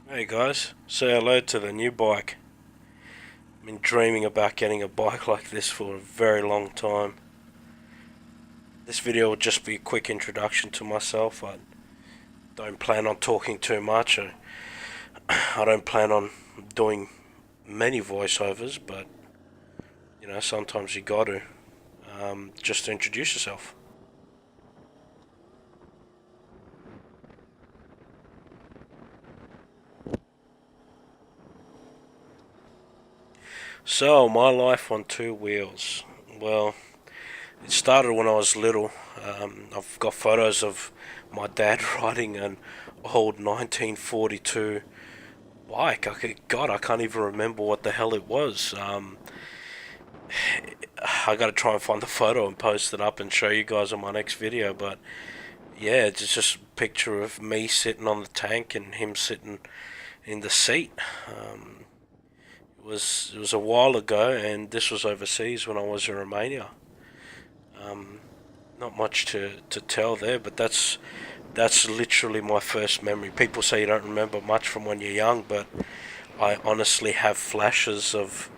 Hey guys, say hello to the new bike. I've been dreaming about getting a bike like this for a very long time. This video will just be a quick introduction to myself. I don't plan on talking too much. I don't plan on doing many voiceovers, but sometimes you got to just to introduce yourself. So, my life on two wheels. Well, it started when I was little. I've got photos of my dad riding an old 1942 bike. God, I can't even remember what the hell it was. I gotta try and find the photo and post it up and show you guys on my next video. But yeah, it's just a picture of me sitting on the tank and him sitting in the seat. It was a while ago, and this was overseas when I was in Romania. Um, Not much to tell there, but that's literally my first memory. People say you don't remember much from when you're young, but I honestly have flashes of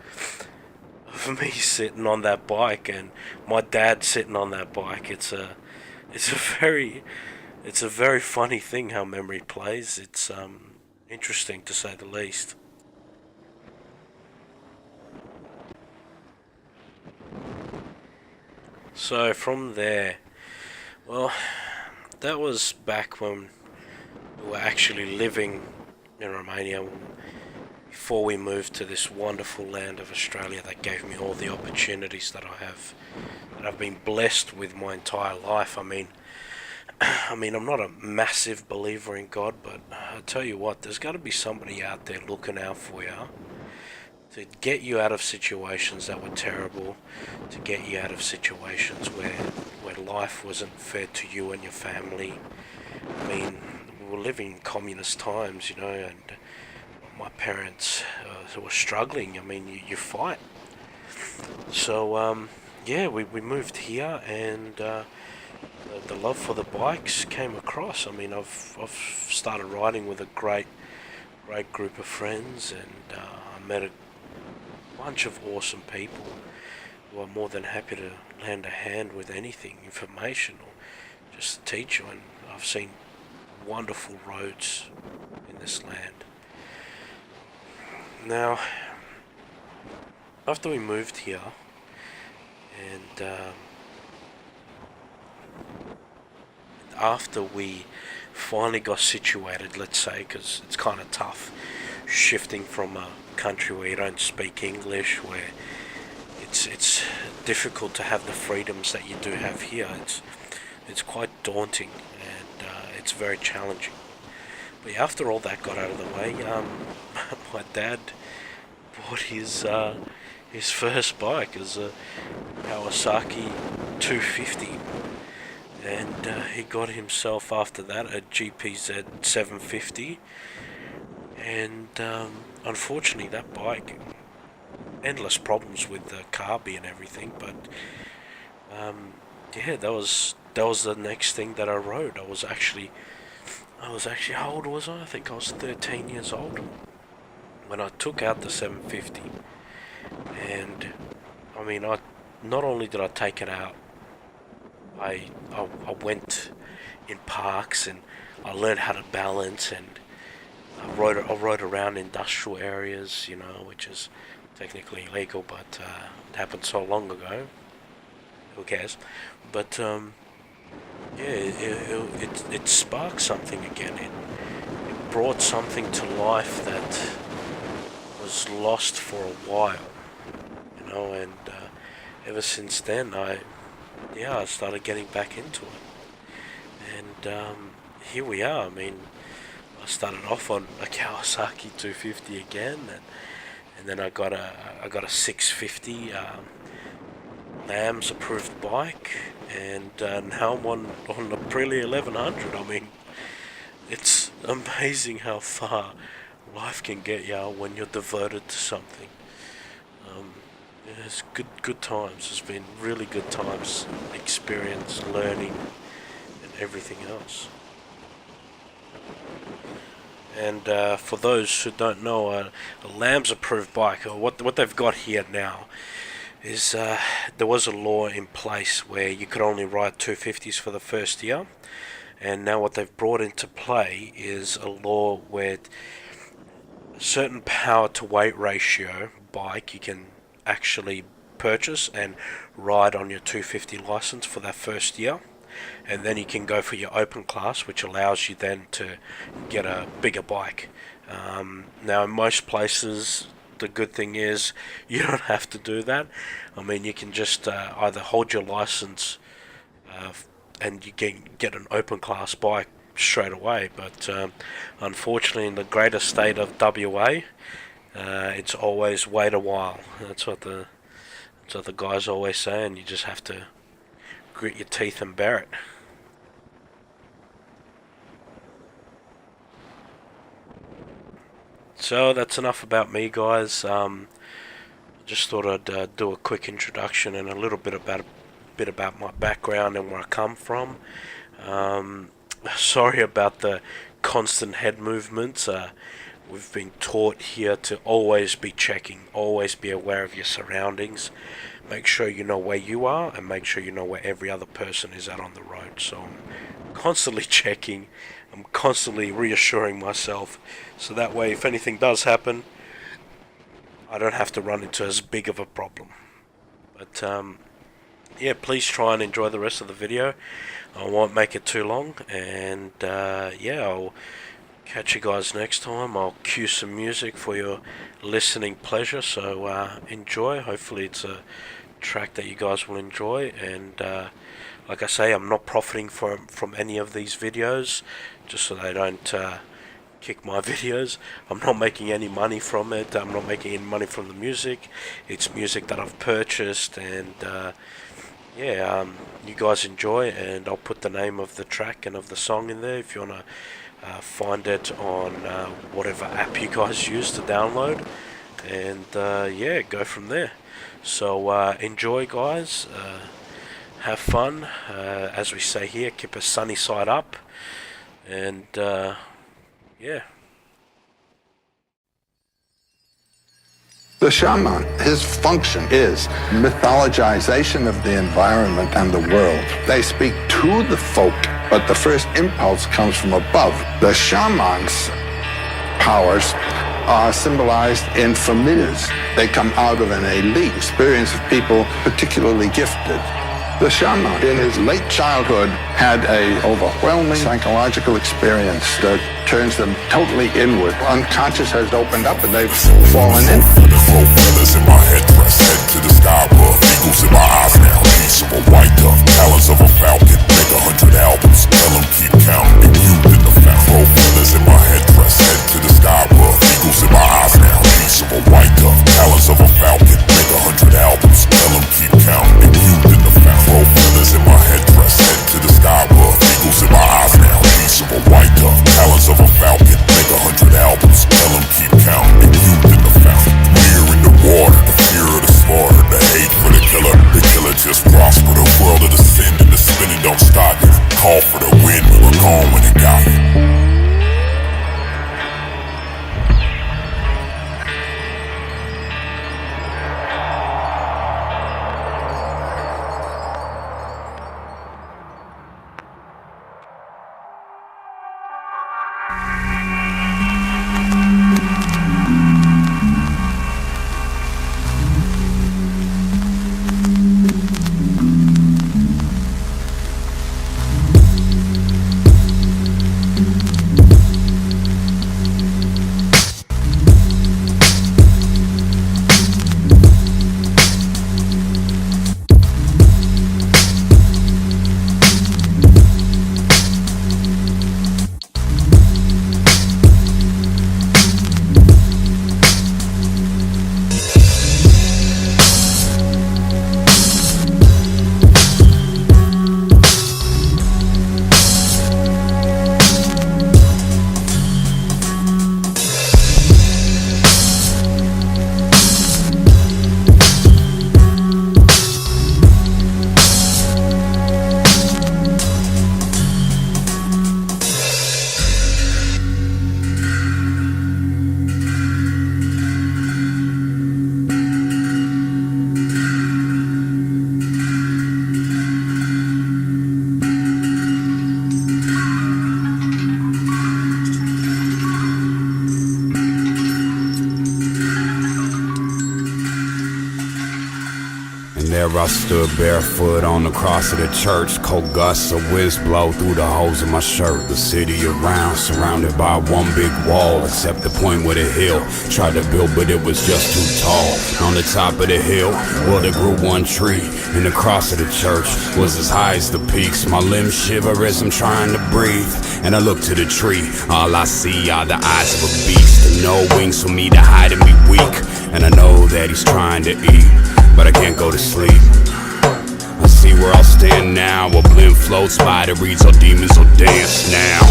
me sitting on that bike and my dad sitting on that bike. It's a very it's a very funny thing how memory plays. It's interesting to say the least. So from there, well, that was back when we were actually living in Romania before we moved to this wonderful land of Australia that gave me all the opportunities that I've been blessed with my entire life. I'm not a massive believer in God, but I tell you what, there's got to be somebody out there looking out for you to get you out of situations that were terrible, to get you out of situations where life wasn't fair to you and your family. I mean, we were living in communist times, and my parents were struggling. I mean, you fight. So, yeah, we moved here, and the love for the bikes came across. I mean, I've started riding with a great group of friends, and I met a bunch of awesome people who are more than happy to lend a hand with anything, information, or just teach you. And I've seen wonderful roads in this land. Now, after we moved here, and after we finally got situated, let's say, because it's kind of tough shifting from a country where you don't speak English, where it's difficult to have the freedoms that you do have here. It's quite daunting, and it's very challenging. But yeah, after all that got out of the way, my dad bought his first bike as a Kawasaki 250, and he got himself after that a GPZ 750, and unfortunately that bike, endless problems with the carby and everything, but yeah, that was the next thing that I rode. I was actually, how old was I? I think I was 13 years old when I took out the 750, and I mean, I not only did I take it out, I went in parks and I learned how to balance, and I rode around industrial areas, which is technically illegal, but it happened so long ago. Who cares? But yeah, it sparked something again. It brought something to life that was lost for a while, and ever since then, I started getting back into it, and here we are. I mean, I started off on a Kawasaki 250 again, and then I got a 650 Lambs approved bike, and now I'm on the Aprilia 1100. I mean, it's amazing how far life can get you when you're devoted to something. Um, yeah, it's good times. It's been really good times, experience, learning, and everything else. And for those who don't know, a Lambs approved bike, or what they've got here now, is there was a law in place where you could only ride 250s for the first year, and now what they've brought into play is a law where a certain power to weight ratio bike you can actually purchase and ride on your 250 license for that first year, and then you can go for your open class, which allows you then to get a bigger bike. Now in most places the good thing is you don't have to do that. I mean, you can just either hold your license and you can get an open class bike straight away, but unfortunately in the greater state of WA, it's always wait a while. That's what the guys always say, and you just have to grit your teeth and bear it. So that's enough about me, guys. Just thought I'd do a quick introduction and a little bit about my background and where I come from. Sorry about the constant head movements. We've been taught here to always be checking, always be aware of your surroundings. Make sure you know where you are, and make sure you know where every other person is at on the road. So I'm constantly checking, I'm constantly reassuring myself, so that way if anything does happen, I don't have to run into as big of a problem. But yeah, please try and enjoy the rest of the video. I won't make it too long, and yeah, I'll catch you guys next time. I'll cue some music for your listening pleasure, so enjoy. Hopefully it's a track that you guys will enjoy, and like I say, I'm not profiting from any of these videos, just so they don't kick my videos. I'm not making any money from it. I'm not making any money from the music. It's music that I've purchased, and yeah, you guys enjoy, and I'll put the name of the track and of the song in there if you want to find it on whatever app you guys use to download, and yeah, go from there. So enjoy, guys. Have fun. As we say here, keep a sunny side up, and yeah. The shaman, his function is mythologization of the environment and the world. They speak to the folk, but the first impulse comes from above. The shaman's powers are symbolized in familiars. They come out of an elite experience of people particularly gifted. The shaman, in his late childhood, had an overwhelming psychological experience that turns them totally inward. Unconscious has opened up and they've fallen in. Four feathers in my headdress, head to the sky above. Eagles in my eyes now, piece of a white dove. Talons of a falcon, make 100 albums. Tell them keep counting, you in the fountain. Four feathers in my headdress, head to the sky above. Eagles in my eyes now, piece of a white dove. Talons of a falcon, make 100 albums. Tell them keep counting, you in the fountain. Four feathers in my headdress, head to the sky above. Eagles in my eyes now, piece of a white dove. Talons of a falcon, make 100 albums. Tell them keep counting, you in the fountain. Fear in the water, the fear of the slaughter, the hate for the killer. The killer just prosper, the world of the sin and the spinning don't stop you. Call for the wind, we were gone when it got you. There I stood barefoot on the cross of the church. Cold gusts of whiz blow through the holes of my shirt. The city around, surrounded by one big wall, except the point where the hill tried to build, but it was just too tall. On the top of the hill, well, there grew one tree, and the cross of the church was as high as the peaks. My limbs shiver as I'm trying to breathe, and I look to the tree. All I see are the eyes of a beast, and no wings for me to hide and be weak. And I know that he's trying to eat, but I can't go to sleep. I see where I'll stand now. A blimp floats by that reads, "All demons will dance now."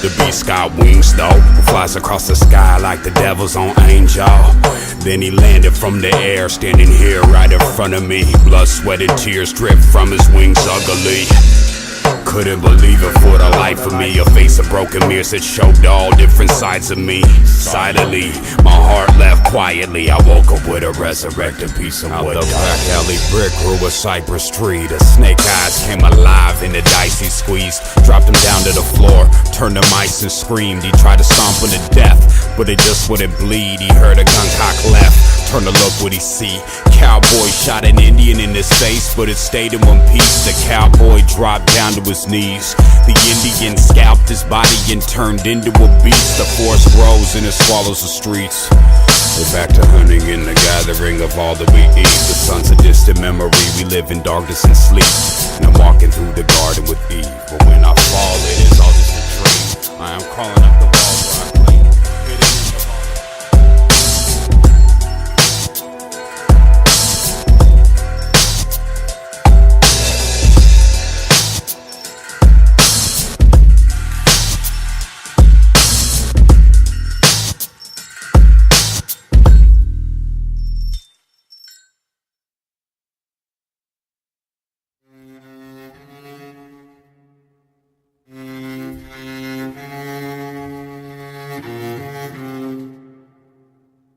The beast got wings though, flies across the sky like the devil's own angel. Then he landed from the air, standing here right in front of me. Blood, sweat, and tears drip from his wings ugly. Couldn't believe it for the life of me. A face of broken mirrors that showed all different sides of me. Silently, my heart left quietly. I woke up with a resurrected piece of wood. Out the back alley brick grew a cypress tree. The snake eyes came alive in the dicey squeeze. Dropped him down to the floor, turned to mice and screamed. He tried to stomp him to death, but it just wouldn't bleed. He heard a gun cock left, turned to look what he see. Cowboy shot an Indian in his face, but it stayed in one piece. The cowboy dropped down to his knees. The Indian scalped his body and turned into a beast. The forest grows and it swallows the streets. We're back to hunting in the gathering of all that we eat. The sun's a distant memory, we live in darkness and sleep. And I'm walking through the garden with Eve, but when I fall it is all just a dream. I am crawling up the walls where I clean.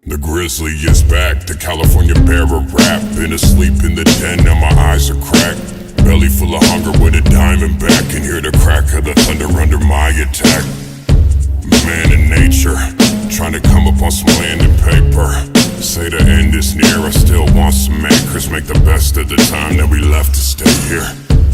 The grizzly is back, the California bear a rap. Been asleep in the den, now my eyes are cracked. Belly full of hunger with a diamondback. Can hear the crack of the thunder under my attack. Man in nature, trying to come up on some land and paper. Say the end is near, I still want some anchors. Make the best of the time that we left to stay here.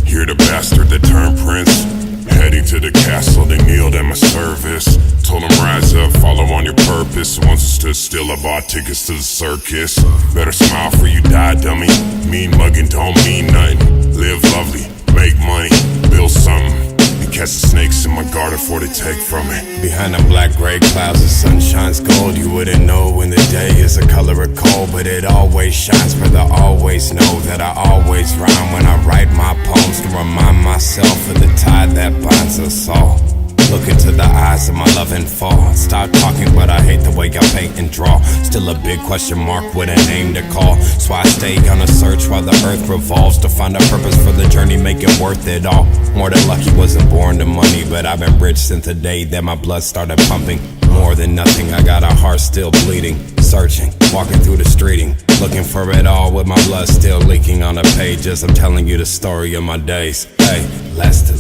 Hear the bastard that turned prince. Heading to the castle, they kneeled at my service. Told them rise up, follow on your purpose. Once I stood still, I bought tickets to the circus. Better smile for you die, dummy. Mean mugging don't mean nothing. Live lovely, make money, build something. And catch the snakes in my garden before they take from me. Behind the black gray clouds, the sun shines gold. You wouldn't know when the day is the color of coal, but it always shines, brother. Always know that I always rhyme when I write my poems to remind myself of the tie that binds us all. Look into the eyes of my loving fall. Stop talking, but I hate the way I paint and draw. Still a big question mark with a name to call. So I stay on a search while the earth revolves to find a purpose for the journey, make it worth it all. More than lucky, wasn't born to money, but I've been rich since the day that my blood started pumping. More than nothing, I got a heart still bleeding. Searching, walking through the streeting, looking for it all with my blood still leaking on the pages. I'm telling you the story of my days. Hey, let's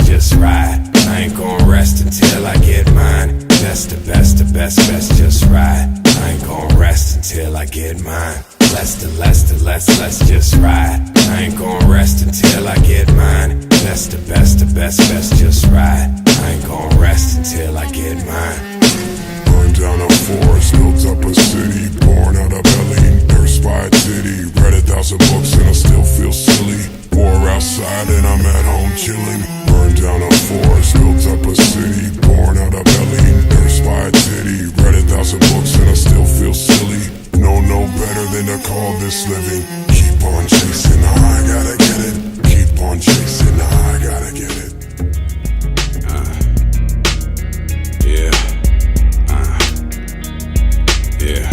just ride. I ain't gonna rest until I get mine. Best, just ride. I ain't gonna rest until I get mine. Let's just ride. I ain't gonna rest until I get mine. Best, just ride. I ain't gonna rest until I get mine. Burned down a forest, built up a city. Born out of belly, nursed by a titty. Read 1,000 books and I still feel silly. War outside and I'm at home chilling. Burned down a forest, built up a city. Born out of belly, nursed by a titty. Read 1,000 books and I still feel silly. Know no better than to call this living. Keep on chasing the high, gotta get it. Keep on chasing the high, gotta get it. Yeah.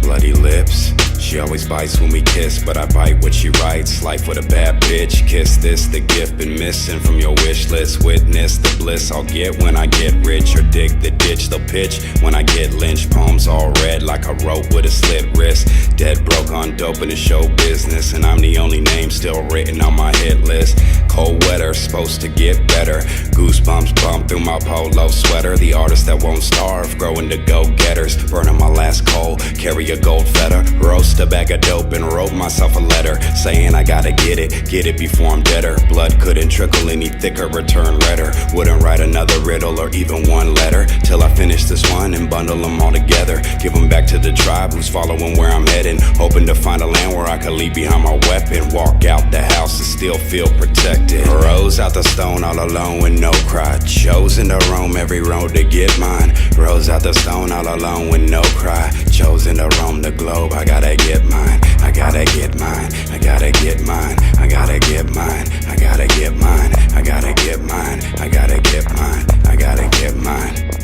Bloody lips. She always bites when we kiss, but I bite what she writes. Life with a bad bitch. Kiss this, the gift been missing from your wish list. Witness the bliss I'll get when I get rich, or dig the ditch they'll pitch when I get lynched. Palms all red like a rope with a slit wrist. Dead broke on dope in the show business, and I'm the only name still written on my hit list. Cold weather, supposed to get better. Goosebumps bump through my polo sweater. The artist that won't starve, growing to go-getters. Burning my last coal, carry a gold feather. Roast a bag of dope and wrote myself a letter saying I gotta get it before I'm deader. Blood couldn't trickle any thicker or turn redder. Wouldn't write another riddle or even one letter till I finish this one and bundle them all together. Give them back to the tribe who's following where I'm heading, hoping to find a land where I can leave behind my weapon. Walk out the house and still feel protected. Rose out the stone all alone with no cry. Chosen to roam every road to get mine. Rose out the stone all alone with no cry. Chosen to roam the globe. I gotta get mine. I gotta get mine. I gotta get mine. I gotta get mine. I gotta get mine. I gotta get mine. I gotta get mine. I gotta get mine.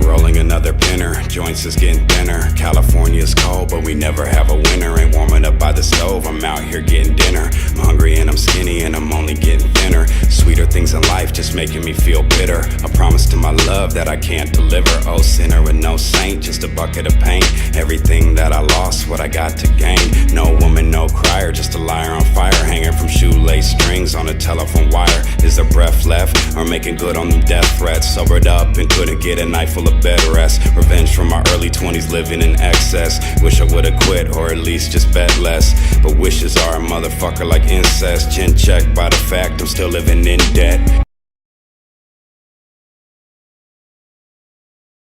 Rolling another pinner, joints is getting thinner. California's cold, but we never have a winter. Ain't warming up by the stove, I'm out here getting dinner. I'm hungry and I'm skinny and I'm only getting thinner. Sweeter things in life just making me feel bitter. A promise to my love that I can't deliver. Oh, sinner and no saint, just a bucket of pain. Everything that I lost, what I got to gain. No woman, no crier, just a liar on fire. Hanging from shoelace strings on a telephone wire. Is there breath left, or making good on them death threats? Sobered up and couldn't get a night full of bed rest. Revenge from my early 20s living in excess. Wish I would've quit or at least just bet less. But wishes are a motherfucker like incest. Chin checked by the fact I'm still living in debt.